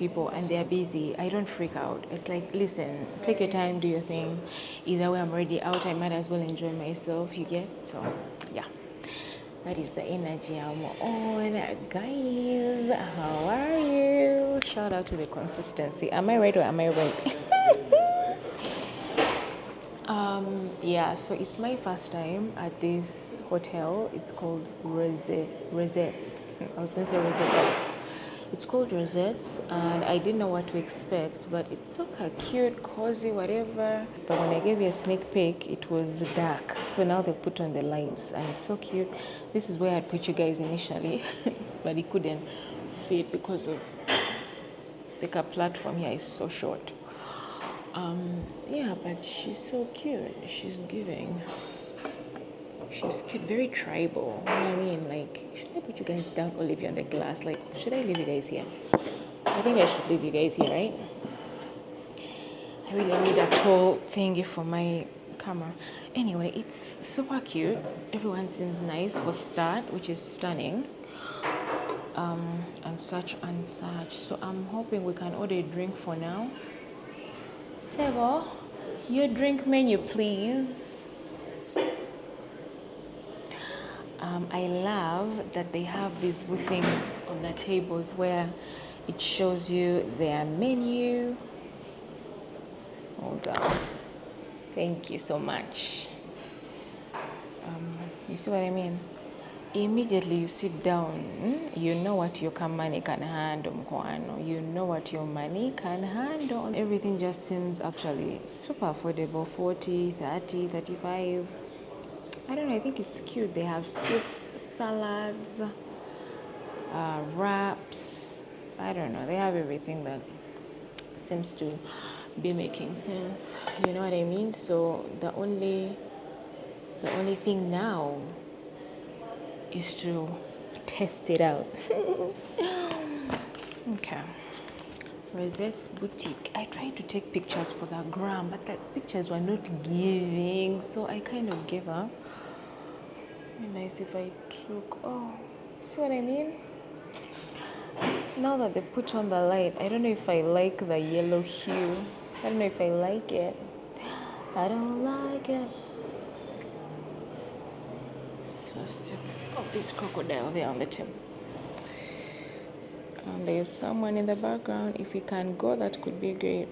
people and they're busy, I don't freak out. It's like, listen, take your time, do your thing. Either way, I'm already out, I might as well enjoy myself, you get? So, yeah. That is the energy I'm on. Guys, how are you? Shout out to the consistency. Am I right or am I right? Yeah, so it's my first time at this hotel. It's called Rosettes. I was going to say Rosettes. It's called Rosettes, and I didn't know what to expect, but it's so cute, cozy, whatever. But when I gave you a sneak peek, it was dark. So now they put on the lights, and it's so cute. This is where I'd put you guys initially, but it couldn't fit because of the platform here is so short. Yeah, but she's so cute. She's giving. She's cute, very tribal. You know what I mean? Like, should I put you guys down or leave you on the glass? Like, should I leave you guys here? I think I should leave you guys here, right? I really need a tall thingy for my camera. Anyway, it's super cute. Everyone seems nice for start, which is stunning. And such and such. So I'm hoping we can order a drink for now. Sebo, your drink menu, please. I love that they have these things on the tables where it shows you their menu. Hold on. Thank you so much. You see what I mean? Immediately you sit down, you know what your money can handle, you know what your money can handle. Everything just seems actually super affordable, 40, 30, 35. I don't know, I think it's cute. They have soups, salads, wraps. I don't know, they have everything that seems to be making sense. You know what I mean? So the only thing now is to test it out. Okay. Rosette's Boutique. I tried to take pictures for the gram, but the pictures were not giving, so I kind of gave up. It'd be nice if I took, see what I mean? Now that they put on the light, I don't know if I like the yellow hue. I don't know if I like it. I don't like it. It's first of this crocodile there on the table. And there's someone in the background. If we can go, that could be great.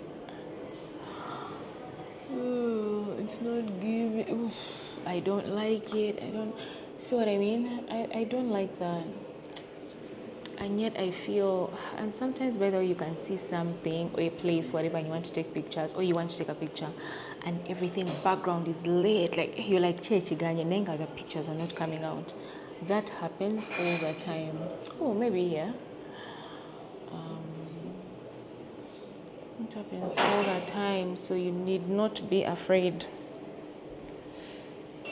It's not giving. Oof, I don't like it. I don't see what I mean. I don't like that. And yet I feel, and sometimes whether you can see something or a place, whatever, and you want to take pictures, or you want to take a picture, and everything background is lit, like you're like chechiganya, nenga, the pictures are not coming out. That happens all the time. Oh, maybe here. It happens all the time, so you need not be afraid.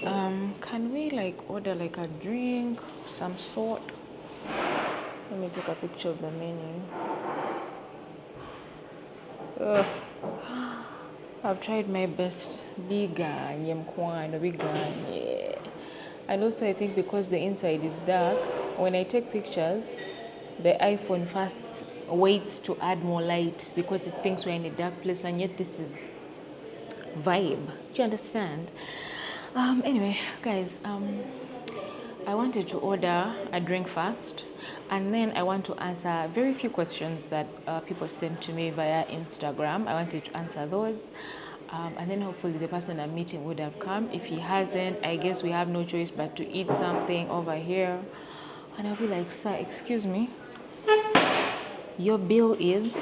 Can we like order like a drink, some sort? Let me take a picture of the menu. Ugh. I've tried my best. Biganye mkwano, biganye. And also I think because the inside is dark, when I take pictures, the iPhone first waits to add more light because it thinks we're in a dark place, and yet this is vibe. Do you understand? Anyway, guys, I wanted to order a drink first, and then I want to answer very few questions that people sent to me via Instagram. I wanted to answer those, and then hopefully the person I'm meeting would have come. If he hasn't, I guess we have no choice but to eat something over here. And I'll be like, sir, excuse me, your bill is...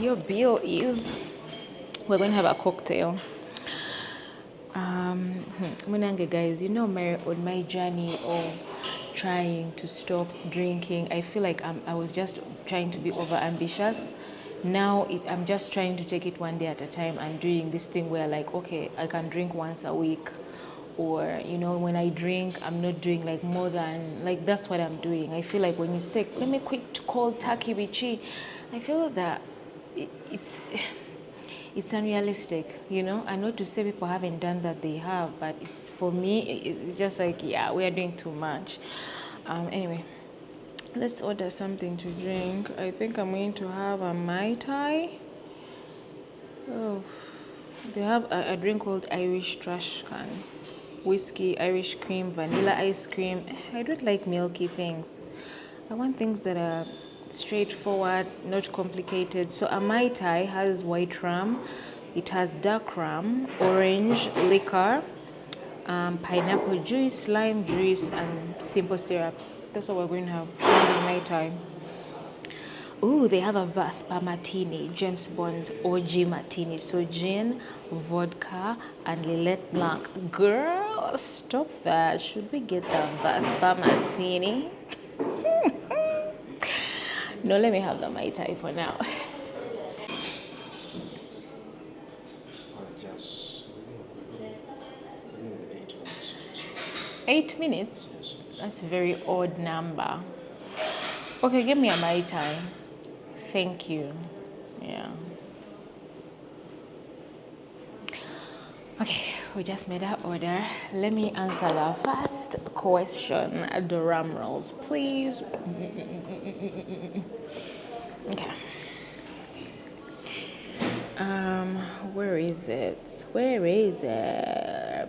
your bill is... We're going to have a cocktail. Munange, guys, you know, on my journey of trying to stop drinking, I feel like I was just trying to be over ambitious. Now I'm just trying to take it one day at a time and doing this thing where like, okay, I can drink once a week, or you know, when I drink, I'm not doing like more than, like, that's what I'm doing. I feel like when you say, let me quit cold turkey bichi, I feel that it's unrealistic, you know. I know to say people haven't done that, they have, but it's, for me, it's just like, yeah, we are doing too much. Anyway, let's order something to drink. I think I'm going to have a Mai Tai. Oh, they have a drink called Irish Trash Can. Whiskey, Irish cream, vanilla ice cream. I don't like milky things. I want things that are straightforward, not complicated. So a Mai Tai has white rum, it has dark rum, orange liquor, pineapple juice, lime juice, and simple syrup. That's what we're going to have in Mai Tai. Ooh, they have a Vespa Martini, James Bond's OG Martini. So gin, vodka, and Lillet Blanc. Girl, stop that. Should we get the Vespa Martini? No, let me have the Mai Tai for now. Just 8 minutes. 8 minutes? That's a very odd number. Okay, give me a Mai Tai. Thank you. Yeah. Okay, we just made our order. Let me answer the first question. Drum rolls, please. Okay. Where is it? Where is it?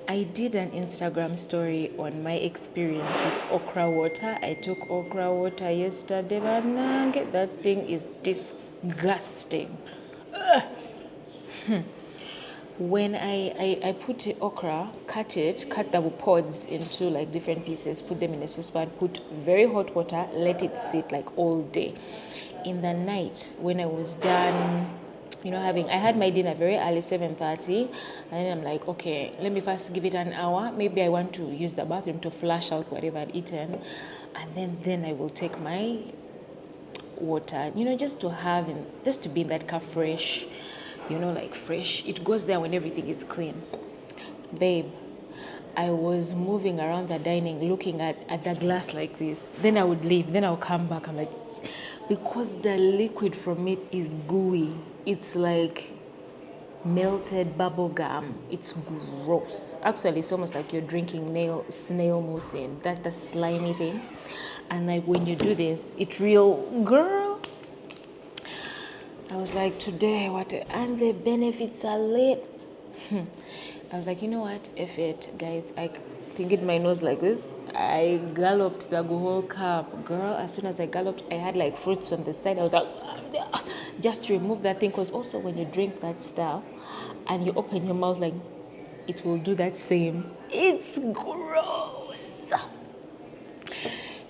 I did an Instagram story on my experience with okra water. I took okra water yesterday, but that thing is disgusting. When I put the okra, cut the pods into like different pieces, put them in a saucepan, put very hot water, let it sit like all day. In the night, when I was done, I had my dinner very early, 7:30, and then I'm like, okay, let me first give it an hour. Maybe I want to use the bathroom to flush out whatever I'd eaten, and then I will take my water, just to be in that car fresh, like fresh. It goes there when everything is clean. Babe, I was moving around the dining looking at the glass like this. Then I would leave, then I'll come back. I'm like, because the liquid from it is gooey. It's like melted bubble gum. It's gross. Actually, it's almost like you're drinking snail mucin, the slimy thing. And like when you do this, it's real, girl. I was like, today, and the benefits are lit. I was like, you know what? If it, guys, I can get my nose like this. I galloped the whole cup, girl. As soon as I galloped, I had like fruits on the side. I was like, just to remove that thing, because also when you drink that stuff and you open your mouth, like it will do that same. It's gross.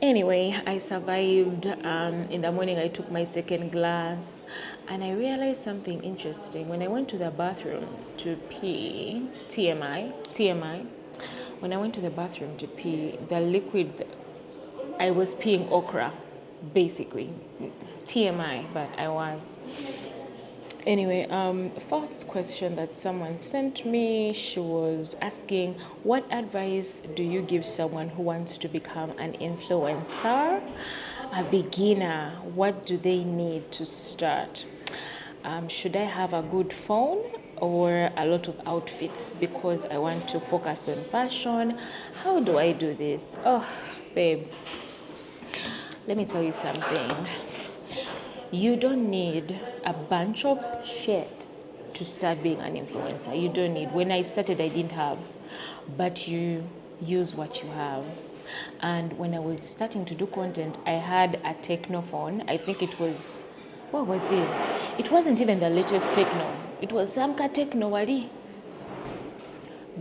Anyway, I survived. In the morning, I took my second glass, and I realized something interesting. When I went to the bathroom to pee, TMI, when I went to the bathroom to pee, the liquid, I was peeing okra, basically. TMI, but I was. Anyway, first question that someone sent me, she was asking, what advice do you give someone who wants to become an influencer? A beginner, what do they need to start? Should I have a good phone or a lot of outfits because I want to focus on fashion? How do I do this? Oh, babe, let me tell you something. You don't need a bunch of shit to start being an influencer. You don't need. When I started, I didn't have, but you use what you have. And when I was starting to do content, I had a Techno phone. I think it was, what was it? It wasn't even the latest Techno. It was Samka Techno Wali.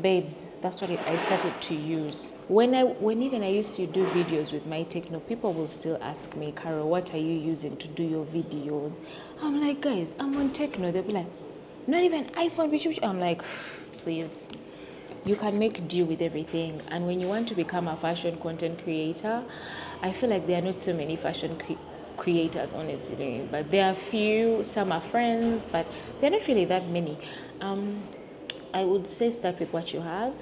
Babes, that's what I started to use. When even I used to do videos with my Techno, people will still ask me, Carol, what are you using to do your video? I'm like, guys, I'm on Techno. They'll be like, not even iPhone, which I'm like, please. You can make do with everything. And when you want to become a fashion content creator, I feel like there are not so many fashion creators, honestly. But there are few, some are friends, but they're not really that many. I would say start with what you have.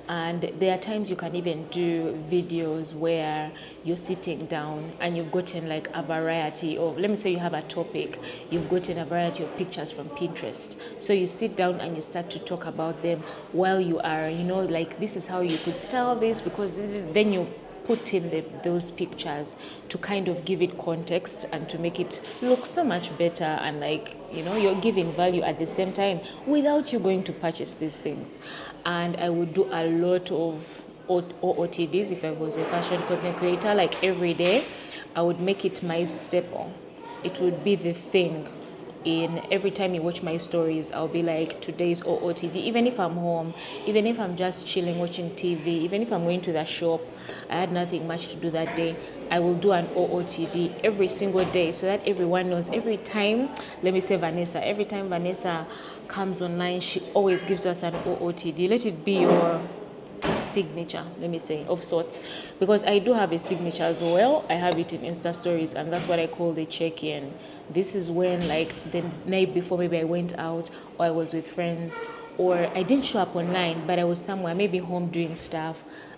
And there are times you can even do videos where you're sitting down and you've gotten like a variety of, let me say you have a topic, you've gotten a variety of pictures from Pinterest. So you sit down and you start to talk about them while you are, like this is how you could style this, because then you put in those pictures to kind of give it context and to make it look so much better, and like you're giving value at the same time without you going to purchase these things. And I would do a lot of OOTDs if I was a fashion content creator. Like every day I would make it my staple. It would be the thing. In every time you watch my stories, I'll be like, today's OOTD. Even if I'm home, even if I'm just chilling watching TV, even if I'm going to the shop, I had nothing much to do that day, I will do an OOTD every single day, so that everyone knows. Every time, let me say Vanessa, every time Vanessa comes online, she always gives us an OOTD. Let it be your signature, let me say, of sorts, because I do have a signature as well. I have it in Insta stories, and that's what I call the check-in. This is when, like, the night before, maybe I went out or I was with friends, or I didn't show up online but I was somewhere, maybe home doing stuff.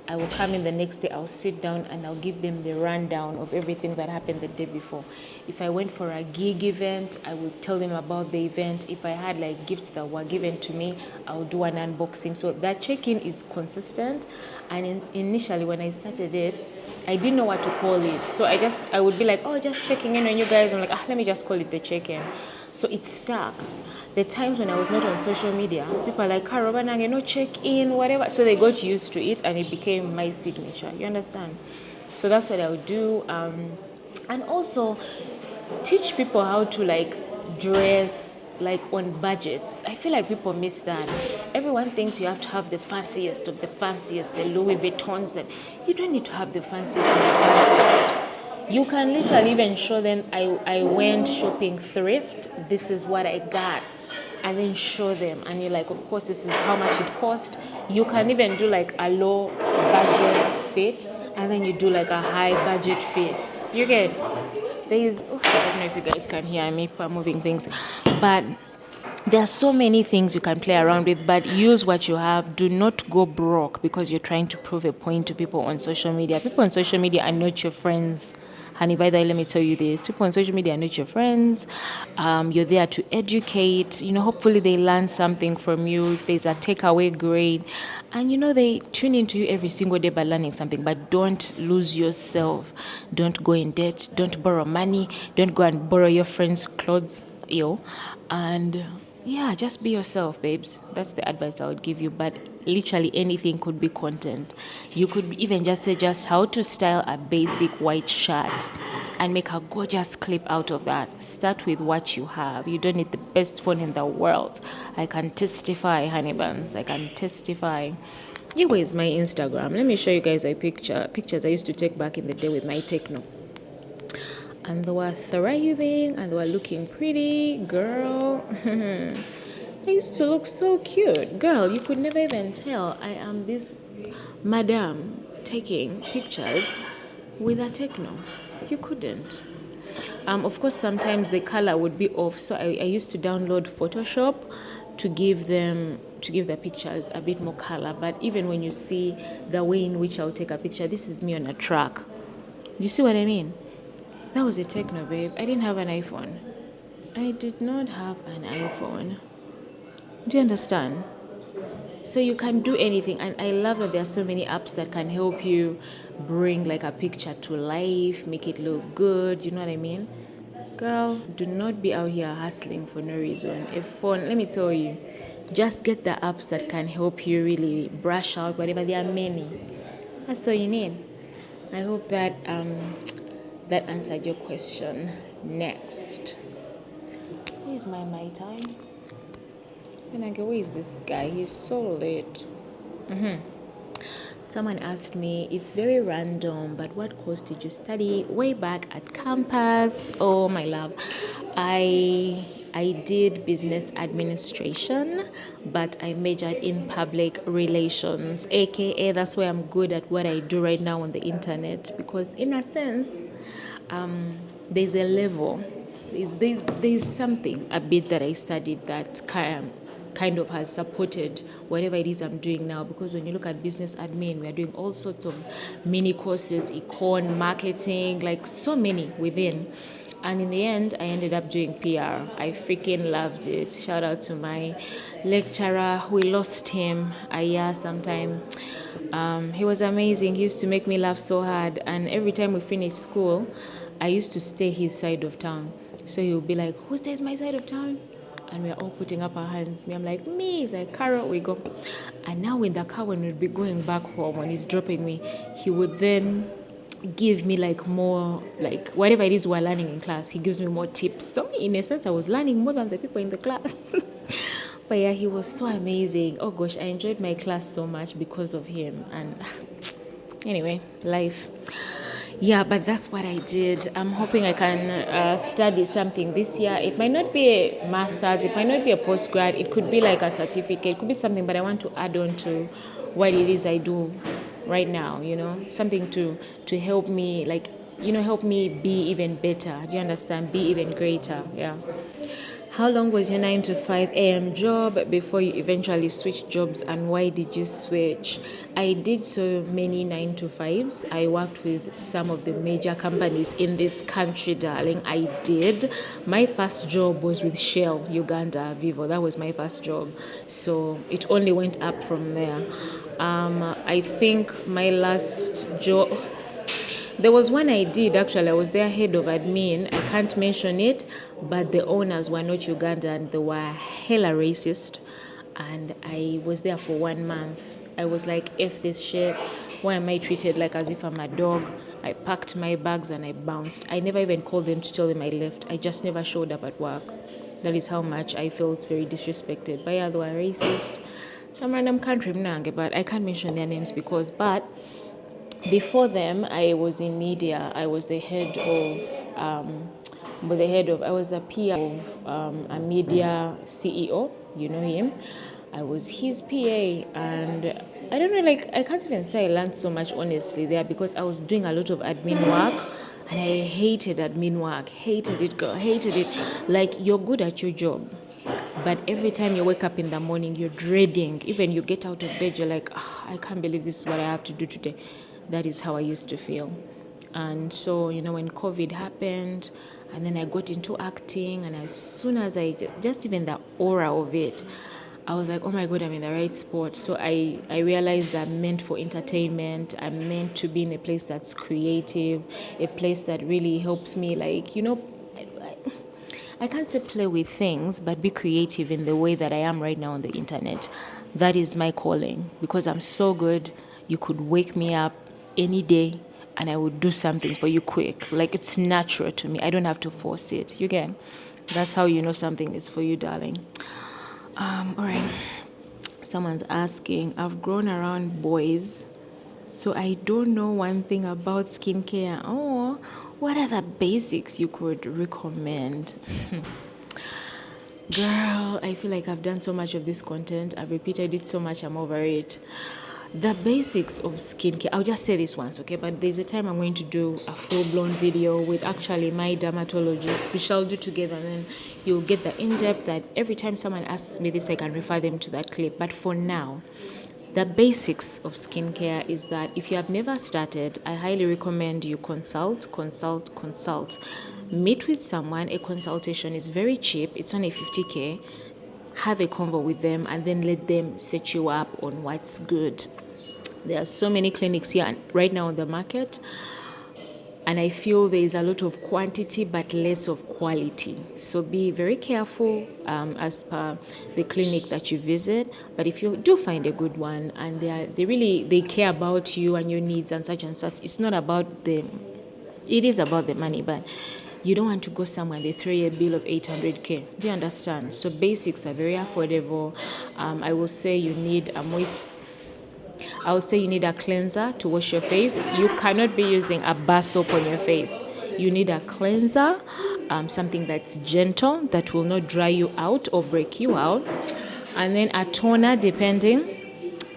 I will come in the next day, I'll sit down and I'll give them the rundown of everything that happened the day before. If I went for a gig event, I will tell them about the event. If I had like gifts that were given to me, I'll do an unboxing. So that check-in is consistent. And initially when I started it, I didn't know what to call it. So I would be like, oh, just checking in on you guys. I'm like, let me just call it the check-in. So it stuck. The times when I was not on social media, people are like, Karo, check in, whatever. So they got used to it and it became my signature. You understand? So that's what I would do. And also teach people how to like dress like on budgets. I feel like people miss that. Everyone thinks you have to have the fanciest of the fanciest, the Louis Vuittons. That you don't need to have the fanciest of the fanciest. You can literally even show them, I went shopping thrift, this is what I got, and then show them, and you're like, of course this is how much it cost. You can even do like a low budget fit, and then you do like a high budget fit. You get, I don't know if you guys can hear me for moving things, but there are so many things you can play around with, but use what you have. Do not go broke because you're trying to prove a point to people on social media. People on social media are not your friends. Honey, by the way, let me tell you this. People on social media are not your friends. You're there to educate. Hopefully they learn something from you. If there's a takeaway, great. And, they tune into you every single day by learning something. But don't lose yourself. Don't go in debt. Don't borrow money. Don't go and borrow your friends' clothes. And yeah, just be yourself, babes. That's the advice I would give you. But literally anything could be content. You could even just say just how to style a basic white shirt and make a gorgeous clip out of that. Start with what you have. You don't need the best phone in the world. I can testify, honey buns. I can testify. Here is my Instagram. Let me show you guys pictures I used to take back in the day with my Techno. And they were thriving and they were looking pretty, girl. I used to look so cute. Girl, you could never even tell I am this madam taking pictures with a Techno. You couldn't. Of course, sometimes the color would be off, so I used to download Photoshop to give the pictures a bit more color. But even when you see the way in which I'll take a picture, this is me on a track. Do you see what I mean? That was a Techno, babe. I didn't have an iPhone. I did not have an iPhone. Do you understand? So you can do anything. And I love that there are so many apps that can help you bring like a picture to life, make it look good. You know what I mean? Girl, do not be out here hustling for no reason. A phone, let me tell you, just get the apps that can help you really brush out whatever. There are many. That's all you need. I hope that that answered your question. Next. Where's my Mai Tai? And I go, where is this guy? He's so late. Someone asked me, it's very random, but what course did you study way back at campus? Oh, my love. I did business administration, but I majored in public relations, aka that's why I'm good at what I do right now on the internet, because in a sense, there's a level, there's something a bit that I studied that kind of has supported whatever it is I'm doing now. Because when you look at business admin, we are doing all sorts of mini courses, econ, marketing, like so many within. And in the end, I ended up doing PR. I freaking loved it. Shout out to my lecturer. We lost him a year sometime. He was amazing. He used to make me laugh so hard. And every time we finished school, I used to stay his side of town. So he would be like, who stays my side of town? And we're all putting up our hands. Me, I'm like, me. He's like, Carol, we go. And now in the car, when we'd be going back home, when he's dropping me, he would then give me like more, like whatever it is we're learning in class, he gives me more tips. So in a sense, I was learning more than the people in the class. But yeah, he was so amazing. Oh gosh, I enjoyed my class so much because of him. And anyway, life. Yeah, but that's what I did. I'm hoping I can study something this year. It might not be a master's, it might not be a postgrad, it could be like a certificate, it could be something, but I want to add on to what it is I do right now, something to help me, like, help me be even better. Do you understand? Be even greater. Yeah. How long was your 9 to 5 a.m. job before you eventually switched jobs, and why did you switch? I did so many 9 to 5s. I worked with some of the major companies in this country, darling. I did. My first job was with Shell, Uganda, Vivo. That was my first job. So it only went up from there. I think my last job... There was one I did, actually. I was their head of admin. I can't mention it, but the owners were not Ugandan. They were hella racist. And I was there for 1 month. I was like, F this shit. Why am I treated like as if I'm a dog? I packed my bags and I bounced. I never even called them to tell them I left. I just never showed up at work. That is how much I felt very disrespected. But yeah, they were racist. Some random country, but I can't mention their names but before them, I was in media. I was the head of, I was the PA of a media CEO. You know him. I was his PA, and I don't know, like, I can't even say I learned so much, honestly, there, because I was doing a lot of admin work, and I hated admin work. Hated it, girl. Hated it. Like, you're good at your job, but every time you wake up in the morning, you're dreading. Even you get out of bed, you're like, I can't believe this is what I have to do today. That is how I used to feel. And so, when COVID happened, and then I got into acting, and as soon as just even the aura of it, I was like, oh my God, I'm in the right spot. So I realized that I'm meant for entertainment. I'm meant to be in a place that's creative, a place that really helps me, like, I can't say play with things, but be creative in the way that I am right now on the internet. That is my calling, because I'm so good. You could wake me up any day and I would do something for you quick. Like, it's natural to me. I don't have to force it. You get? That's how you know something is for you, darling. All right. Someone's asking, I've grown around boys, so I don't know one thing about skincare. Oh, what are the basics you could recommend? Girl, I feel like I've done so much of this content. I've repeated it so much, I'm over it. The basics of skincare, I'll just say this once, okay? But there's a time I'm going to do a full-blown video with actually my dermatologist. We shall do together, and then you'll get the in-depth that every time someone asks me this, I can refer them to that clip. But for now, the basics of skincare is that if you have never started, I highly recommend you consult. Meet with someone. A consultation is very cheap. It's only 50K. Have a convo with them, and then let them set you up on what's good. There are so many clinics here right now on the market, and I feel there is a lot of quantity but less of quality. So be very careful as per the clinic that you visit. But if you do find a good one, and they care about you and your needs and such, it's not about it is about the money, but you don't want to go somewhere and they throw you a bill of 800K. Do you understand? So basics are very affordable. I will say you need a cleanser to wash your face. You cannot be using a bar soap on your face. You need a cleanser, something that's gentle, that will not dry you out or break you out. And then a toner, depending.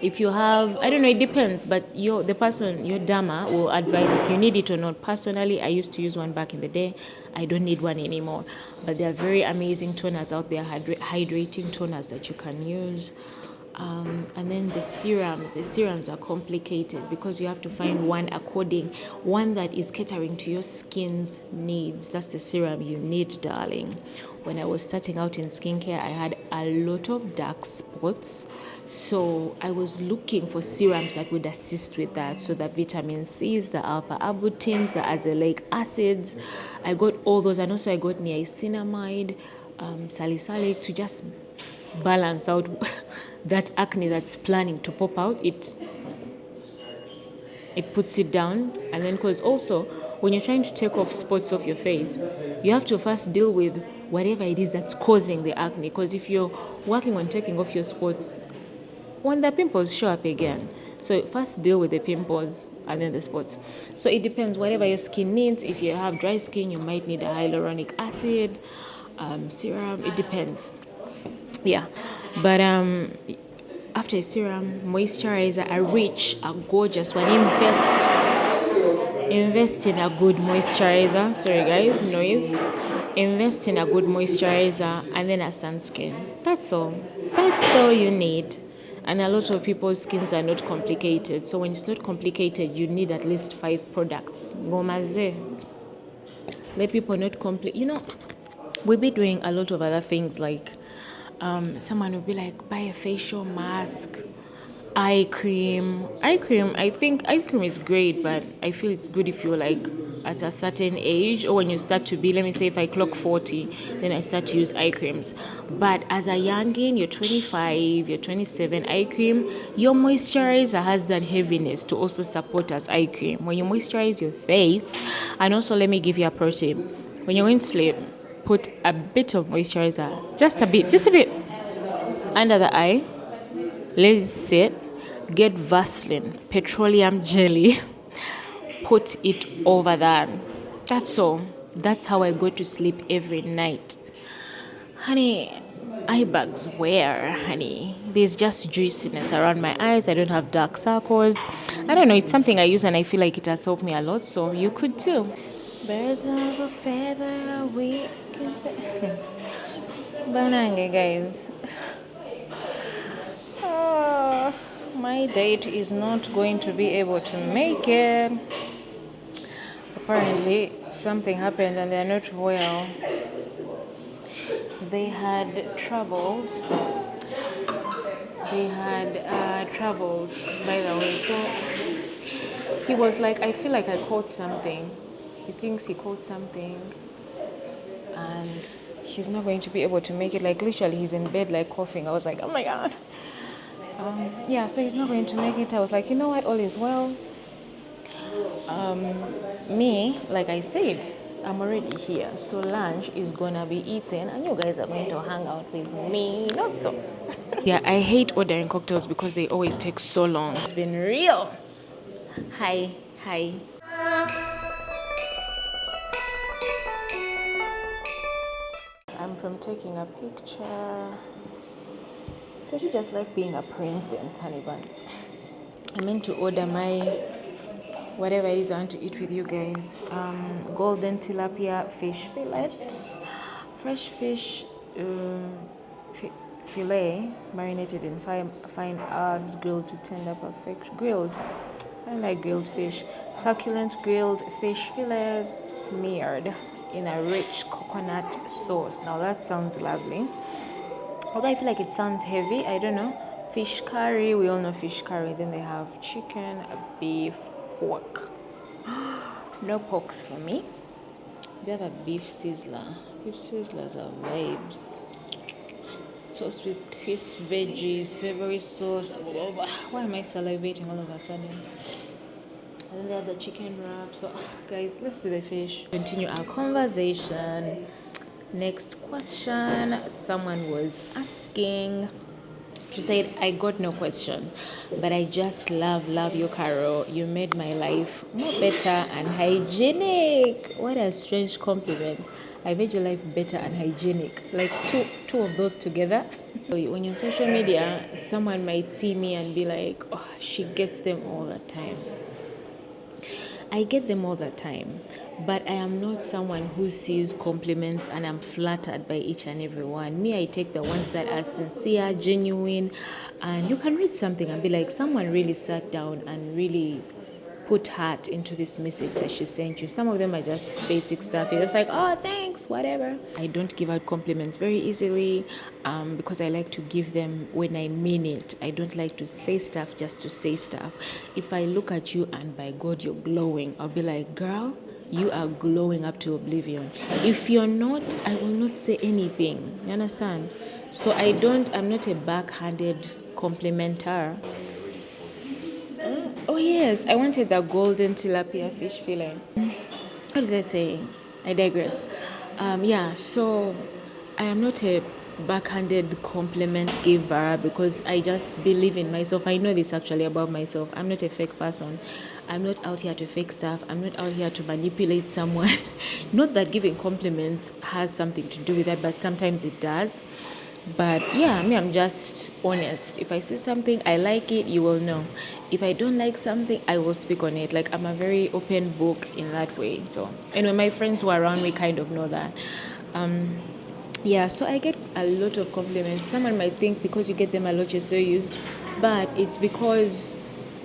If you have, I don't know, it depends, but your dama will advise if you need it or not. Personally, I used to use one back in the day. I don't need one anymore, but there are very amazing toners out there, hydrating toners that you can use. And then the serums are complicated because you have to find one that is catering to your skin's needs. That's the serum you need, darling. When I was starting out in skincare, I had a lot of dark spots, so I was looking for serums that would assist with that. So the vitamin C's, the alpha arbutin, the azelaic acids, I got all those, and also I got niacinamide, salicylic to just balance out that acne that's planning to pop out. It puts it down. And then, because also when you're trying to take off spots off your face, you have to first deal with whatever it is that's causing the acne, because if you're working on taking off your spots, when the pimples show up again, so first deal with the pimples and then the spots. So it depends, whatever your skin needs. If you have dry skin, you might need a hyaluronic acid serum. It depends. Yeah, but after a serum, moisturizer, a rich, a gorgeous one. Invest in a good moisturizer. Sorry guys, noise. Invest in a good moisturizer and then a sunscreen. That's all. That's all you need. And a lot of people's skins are not complicated. So when it's not complicated, you need at least 5 products. Gomaze. Let people not complete. We'll be doing a lot of other things like someone will be like, buy a facial mask, eye cream. I think eye cream is great, but I feel it's good if you're like at a certain age, or when you start to be, let me say if I clock 40, then I start to use eye creams. But as a youngin, you're 25, you're 27, eye cream, your moisturizer has that heaviness to also support as eye cream. When you moisturize your face, and also let me give you a pro tip. When you're going to sleep, put a bit of moisturizer, just a bit, under the eye. Let it sit. Get Vaseline, petroleum jelly, put it over that. That's all. That's how I go to sleep every night. Honey, eye bags where, honey? There's just juiciness around my eyes. I don't have dark circles. I don't know. It's something I use and I feel like it has helped me a lot, so you could too. Birds of a feather, we can... Banange, guys. My date is not going to be able to make it. Apparently, something happened and they're not well. They had traveled. By the way. So he was like, I feel like I caught something. He thinks he caught something. And he's not going to be able to make it. Like, literally, he's in bed, like, coughing. I was like, oh my God. So he's not going to make it. I was like, you know what? All is well. Me, like I said, I'm already here. So lunch is going to be eaten. And you guys are going to hang out with me. Not so. Yeah, I hate ordering cocktails because they always take so long. It's been real. Hi. I'm from taking a picture. Don't you just like being a princess, honey buns? I meant to order my whatever it is I want to eat with you guys. Golden tilapia fish fillet, fresh fish fillet marinated in fine herbs, grilled to tender perfection. Grilled. I like grilled fish. Succulent grilled fish fillet smeared in a rich coconut sauce. Now that sounds lovely. Although I feel like it sounds heavy, I don't know. Fish curry, we all know fish curry. Then they have chicken, beef, pork. No porks for me. They have a beef sizzler. Beef sizzlers are vibes. Toast with crisp veggies, savory sauce. Why am I salivating all of a sudden? And then they have the chicken wrap. So, guys, let's do the fish. Continue our conversation. Next question. Someone was asking. She said, I got no question, but I just love you, Carol. You made my life more better and hygienic. What a strange compliment. I made your life better and hygienic. Like two of those together. When you're on social media, someone might see me and be like, oh, she gets them all the time. I get them all the time, but I am not someone who sees compliments and I'm flattered by each and every one. Me, I take the ones that are sincere, genuine, and you can read something and be like, someone really sat down and really put heart into this message that she sent you. Some of them are just basic stuff. You're just like, oh, thanks, whatever. I don't give out compliments very easily because I like to give them when I mean it. I don't like to say stuff just to say stuff. If I look at you and by God, you're glowing, I'll be like, girl, you are glowing up to oblivion. If you're not, I will not say anything. You understand? So I'm not a backhanded complimenter. Oh yes, I wanted the golden tilapia fish fillet. What was I saying? I digress. So I am not a backhanded compliment giver because I just believe in myself. I know this actually about myself. I'm not a fake person. I'm not out here to fake stuff. I'm not out here to manipulate someone. Not that giving compliments has something to do with that, but sometimes it does. But yeah, I'm just honest. If I see something, I like it, you will know. If I don't like something, I will speak on it. Like, I'm a very open book in that way. So, anyway, my friends who are around me kind of know that. So I get a lot of compliments. Someone might think because you get them a lot, you're so used. But it's because,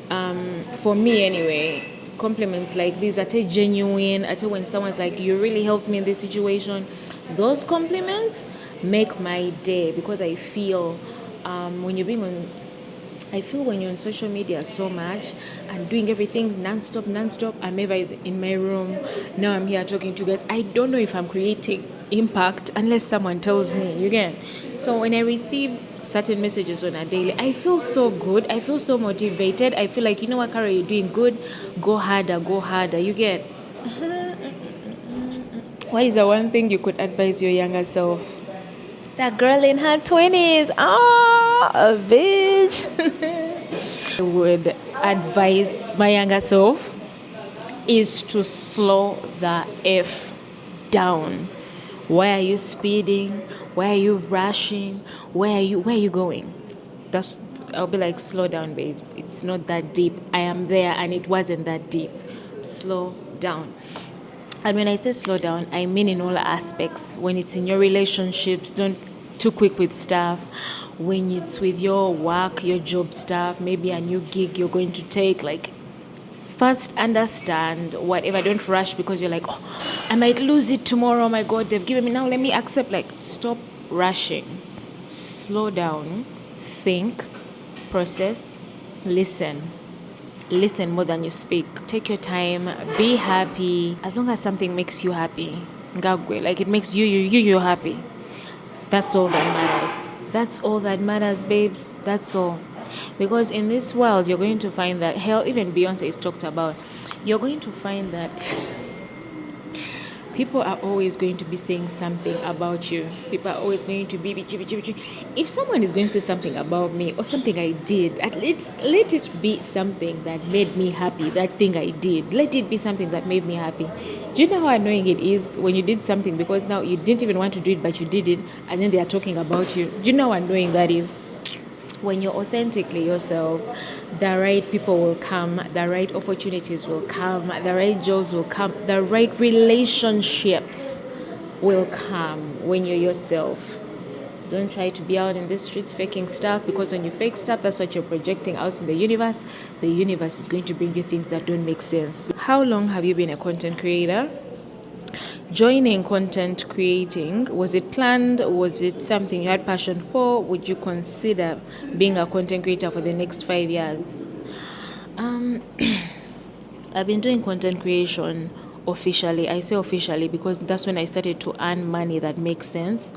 for me anyway, compliments like this, I say genuine. I say when someone's like, you really helped me in this situation. Those compliments make my day because I feel when you're being on I feel when you're on social media so much and doing everything non-stop, I'm ever in my room. Now I'm here talking to you guys. I don't know if I'm creating impact unless someone tells me, you get. So when I receive certain messages on a daily, I feel so good. I feel so motivated. I feel like, you know what, Kara, you're doing good. Go harder, you get. What is the one thing you could advise your younger self? That girl in her 20s. A bitch. I would advise my younger self is to slow the F down. Why are you speeding? Why are you rushing? Where are you going? I'll be like, slow down, babes. It's not that deep. I am there and it wasn't that deep. Slow down. And when I say slow down, I mean in all aspects. When it's in your relationships, don't too quick with stuff. When it's with your work, your job stuff, maybe a new gig you're going to take, like, first understand whatever. Don't rush because you're like, oh, I might lose it tomorrow. Oh my God, they've given me now. Let me accept. Like, stop rushing. Slow down. Think. Process. Listen. Listen more than you speak. Take your time. Be happy. As long as something makes you happy, like it makes you happy. That's all that matters. That's all that matters, babes. That's all. Because in this world, you're going to find that, hell, even Beyonce is talked about. You're going to find that people are always going to be saying something about you. People are always going to be bitchy. If someone is going to say something about me or something I did, at least let it be something that made me happy. That thing I did, let it be something that made me happy. Do you know how annoying it is when you did something because now you didn't even want to do it, but you did it, and then they are talking about you? Do you know how annoying that is? When you're authentically yourself, the right people will come, the right opportunities will come, the right jobs will come, the right relationships will come when you're yourself. Don't try to be out in the streets faking stuff, because when you fake stuff, that's what you're projecting out in the universe. The universe is going to bring you things that don't make sense. How long have you been a content creator? Joining content creating, was it planned? Was it something you had passion for? Would you consider being a content creator for the next 5 years? I've been doing content creation officially. I say officially because that's when I started to earn money that makes sense.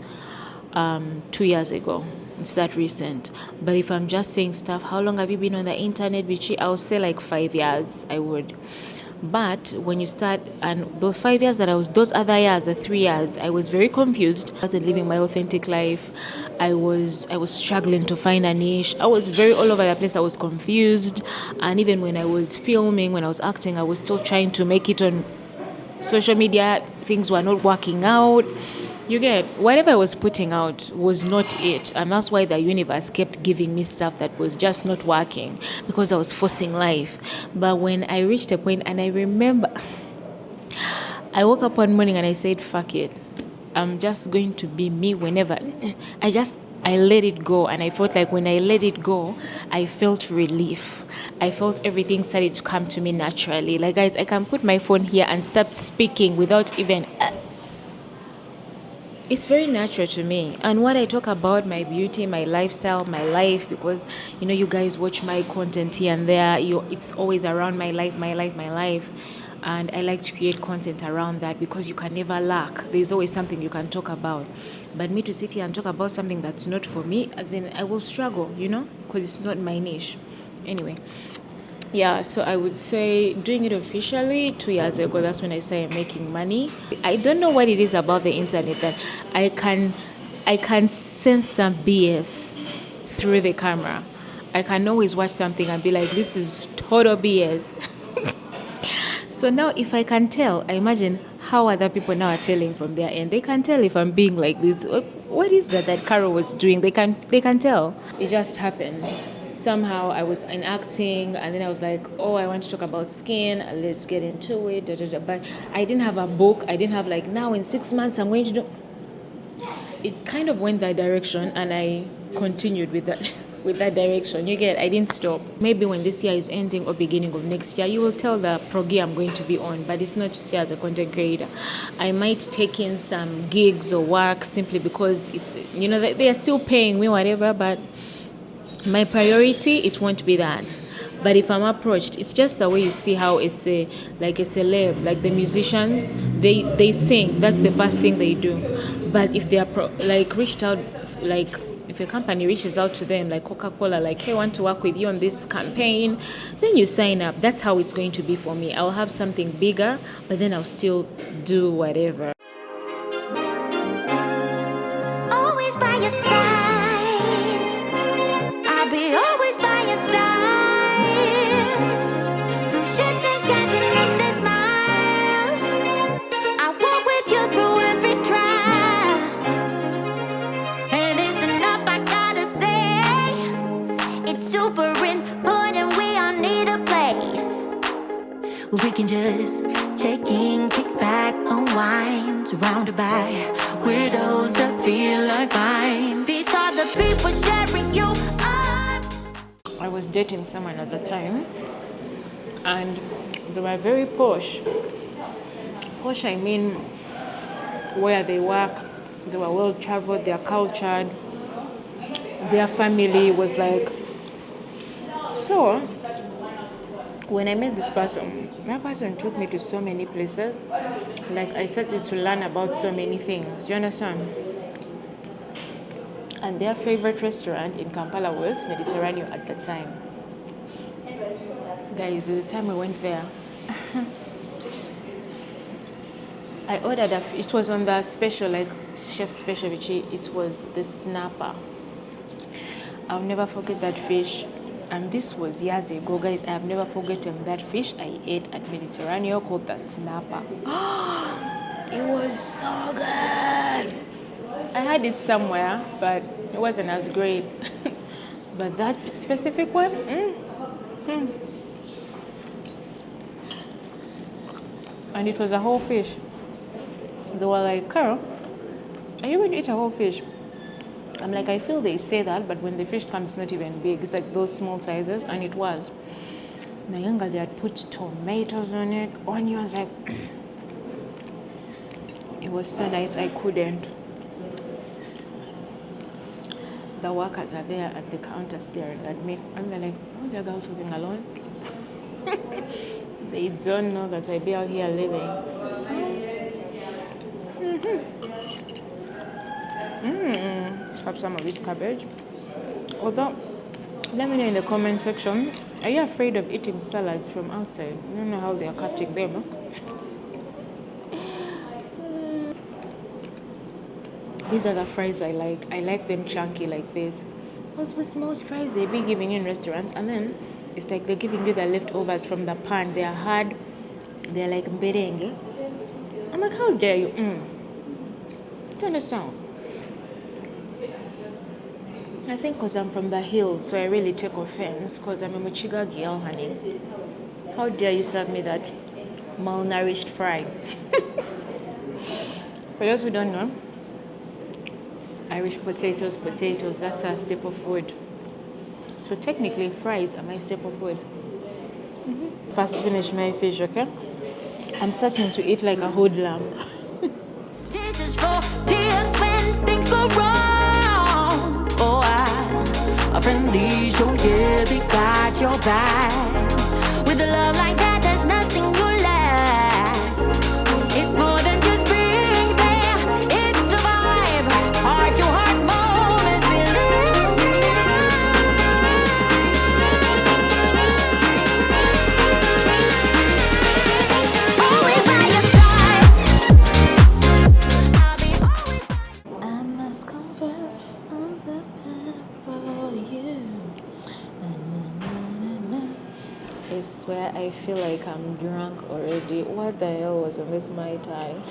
2 years ago. It's that recent. But if I'm just saying stuff, how long have you been on the internet, Bichi? I would say like 5 years, I would. But when you start, and those 5 years those other years, the 3 years, I was very confused. I wasn't living my authentic life. I was struggling to find a niche. I was very all over the place. I was confused. And even when I was filming, when I was acting, I was still trying to make it on social media. Things were not working out. You get whatever I was putting out was not it, and that's why the universe kept giving me stuff that was just not working because I was forcing life. But when I reached a point, and I remember I woke up one morning and I said, fuck it. I'm just going to be me whenever. I let it go. And I felt like when I let it go, I felt relief. I felt everything started to come to me naturally. Like, guys, I can put my phone here and start speaking without even. It's very natural to me. And what I talk about, my beauty, my lifestyle, my life, because, you guys watch my content here and there. It's always around my life, my life, my life. And I like to create content around that because you can never lack. There's always something you can talk about. But me to sit here and talk about something that's not for me, as in I will struggle, because it's not my niche. Anyway, yeah, so I would say doing it officially 2 years ago, that's when I started making money. I don't know what it is about the internet that I can sense some BS through the camera. I can always watch something and be like, this is total BS. So now if I can tell, I imagine how other people now are telling from their end. They can tell if I'm being like this. What is that Carol was doing? They can tell. It just happened. Somehow I was enacting, and then I was like, oh, I want to talk about skin. Let's get into it. Da, da, da. But I didn't have a book. I didn't have like, now in 6 months I'm going to do. It kind of went that direction, and I continued with that. With that direction, I didn't stop. Maybe when this year is ending or beginning of next year, you will tell the proggy I'm going to be on, but it's not just as a content creator. I might take in some gigs or work simply because it's, they are still paying me whatever, but my priority, it won't be that. But if I'm approached, it's just the way you see how it's like a celeb, like the musicians, they sing. That's the first thing they do. But if they are reached out, like if a company reaches out to them, like Coca-Cola, like, hey, I want to work with you on this campaign, then you sign up. That's how it's going to be for me. I'll have something bigger, but then I'll still do whatever. Always by your side. I'll be always by your side. Through shifting skies and endless miles, I walk with you through every trial. And it's enough, I gotta say. It's super important, we all need a place where we can just check in, kick back, unwind, surrounded by widows that feel like mine. These are the people sharing you up. I was dating someone at the time, and they were very posh. Posh, I mean, where they work, they were well traveled, they are cultured, their family was like. So, when I met this person, my person took me to so many places. Like, I started to learn about so many things. Do you understand? And their favorite restaurant in Kampala was Mediterranean at the time. Guys, at the time we went there, I ordered it was on the special, like chef special, which it was the snapper. I'll never forget that fish. And this was years ago, guys. I have never forgotten that fish I ate at Mediterranean called the snapper. It was so good. I had it somewhere, but it wasn't as great. But that specific one, and it was a whole fish. They were like, Carol, are you going to eat a whole fish? I'm like, I feel they say that, but when the fish comes, it's not even big. It's like those small sizes, and it was. Nyanga, they had put tomatoes on it, onions, like, it was so nice, I couldn't. The workers are there at the counter staring at me. And they're like, who's the girl talking alone? They don't know that I be out here living. Let's have some of this cabbage. Although, let me know in the comment section, are you afraid of eating salads from outside? I don't know how they are cutting them. These are the fries I like. I like them chunky like this. Because with most fries they be giving you in restaurants, and then it's like they're giving you the leftovers from the pan. They are hard. They're like mberenge. I'm like, how dare you? you understand? I think because I'm from the hills, so I really take offense because I'm a Mochiga girl, honey. How dare you serve me that malnourished fry? For those who don't know, Irish potatoes, that's our staple food. So technically, fries are my staple food. First finish my fish, okay? I'm starting to eat like a hoodlum. This is for tears when things go wrong. Oh, a friendly show, yeah, they got your back. With a love like that, there's nothing you lack. It's more than just being there, it's a vibe. Heart to heart moments, always by your side. I'll be always by. I must confess on the path for you. It's where I feel like I'm drunk already. What the hell was in this my time?